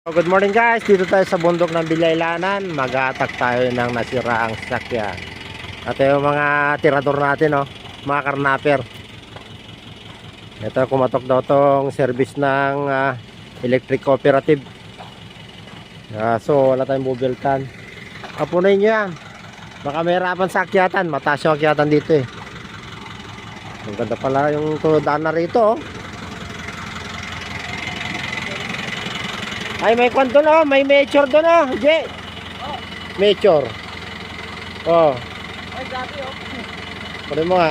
Good morning guys, dito tayo sa bundok ng Bilaylanan. Mag-a-attack tayo ng nasiraang sasakyan. Ito yung mga tirador natin, oh, mga karnaper. Ito, kumatok daw tong service ng electric cooperative. So wala tayong bubiltan. Apunin nyo yan, baka may hirapan sa akyatan. Mataas yung akyatan dito eh. Ang ganda pala yung daan na rito, oh. Ay, may kwan doon, oh. May mature doon, oh. Jay. Oh. Mature. Oh. Ay, dati, oh. Pwede mo nga.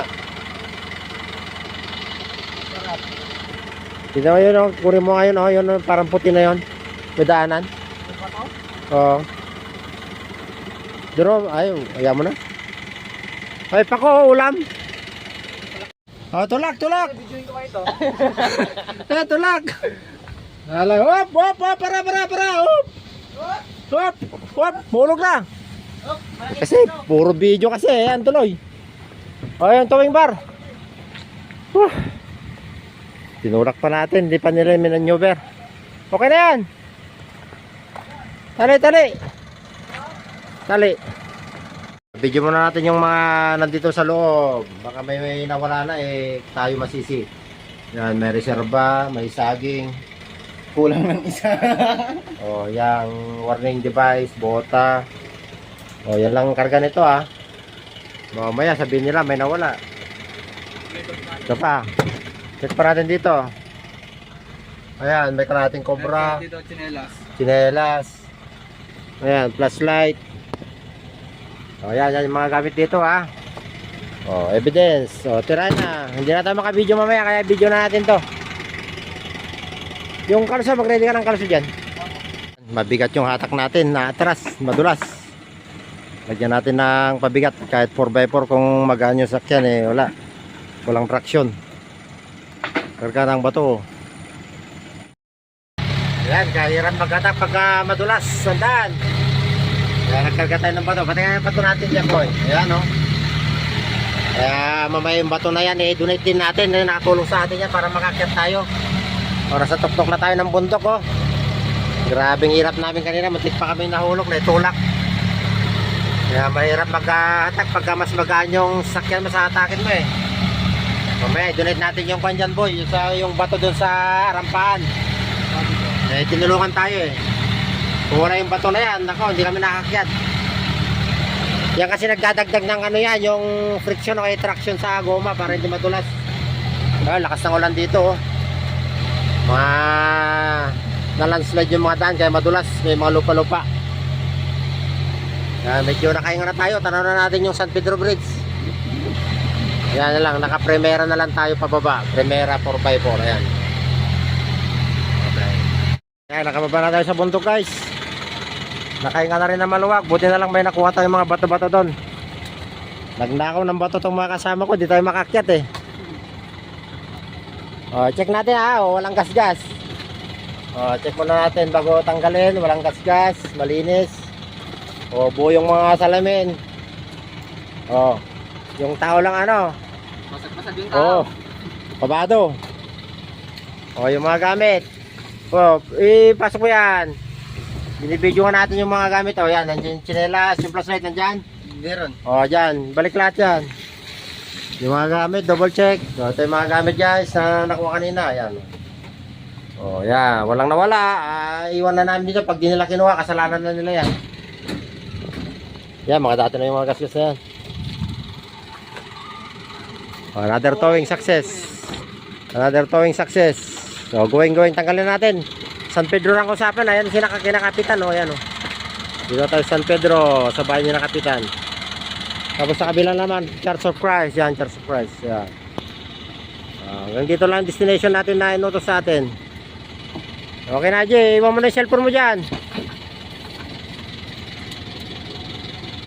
Tignan mo yun, oh. Kunin mo nga yun, oh. Yun, parang puti na yun. May daanan. Oh. Duro, ay, ayaw mo na. Ay, pako, ulam. Oh, tulak, tulak. Videoin ko kayo ito. Tulak. Hala, hop, hop, hop, para, hop. Hop, hop, hulog na. Kasi, puro video kasi, yan tuloy. O, yan, towing bar. Tinulak pa natin, hindi pa nila minaneuver. Okay na yan. Tali. Video muna natin yung mga nandito sa loob. Baka may nawala na, eh, tayo masisi. Yan, may reserva, may saging. Kulang ng isa. Oh, yung warning device, bota. Oh, yan lang karga nito, ah. Mamaya sabihin nila may nawala. Ito pa. Check pa natin dito. Ayan, may karating cobra. Dito, Chinelas. Ayan, flashlight. Oh, yan yung mga gamit dito, ah. Oh, evidence. Oh, tira na. Hindi na tayo maka-video mamaya, kaya video na natin to. Yung kalso, mag-ready ka ng kalso dyan. Mabigat yung hatak natin na atras, madulas. Lagyan natin ng pabigat. Kahit 4x4 kung magaan yung sakyan, eh, wala. Walang traction. Karga ng bato. Ayan, kahiran mag-hatak pagka madulas. Sandaan. Ayan, nagkarga tayo ng bato. Pati nga yung bato natin dyan, boy. Ayan, oh. Kaya mamaya yung bato na yan, eh, donate din natin. Nakatulong sa atin yan para makakyat tayo. Oras sa tuktok na tayo ng bundok, oh. Grabing hirap namin kanina, muntik pa kami nahulog na itulak. Kaya mahirap mag-attack pagka mas magaan yung sakyan mo sa atakin mo, eh. Mamaya donate natin yung kwan dyan, boy, yung bato dun sa rampaan. Eh, tinulungan tayo, eh. Kung wala yung bato na yan, nako, hindi kami nakakyat. Yan kasi nagdadagdag ng ano yan, yung friction o traction sa goma para hindi madulas. Lakas ng ulan dito, oh. Nalandslide yung mga daan kaya madulas, may mga lupa-lupa. Medyo nakahinga na tayo. Tanaw na natin yung San Pedro Bridge. Yan na lang, naka-Primera na lang tayo pababa. Primera 4x4, ayan. Okay. Ayan, nakababa na tayo sa bundok, guys. Nakahinga na rin na maluwag. Buti na lang may nakuha tayong mga bato-bato doon. Nagnakaw ng bato tong mga kasama ko, di tayo makakyat, eh. Oh, check natin, ha. Oh, walang gas-gas. Oh, check muna natin bago tanggalin. Walang gas-gas, malinis. Oh, buo yung mga salamin. Oh, yung tao lang ano. Masag-masag yung tao. Oh, pabado. Oh, yung mga gamit. Oh, ipasok mo yan. Binibidyohan natin yung mga gamit. Oh, yan, nandiyan yung chinelas, yung flashlight nandyan. Meron. Oh, dyan, balik lahat yan. Yung mga gamit, double check. So, ito yung mga gamit, guys, na nakuha kanina. Ayan. O, yan. Walang nawala. Iwan na namin dito. Pag di nila kinuha, kasalanan na nila yan. Yan, mga dati na yung mga gasgas na yan. O, another towing success. Another towing success. So, going. Tanggalin natin. San Pedro lang usapan. Ayan, kinakapitan. O, ayan, o. Dito tayo San Pedro. Sa bahay niya na kapitan. Tapos sa kabila naman, Church of Christ. Yan, Church of Christ. Yan. Hanggang dito lang ang destination natin na inutos sa atin. Okay na, Jay. Iwan mo na yung cellphone mo dyan.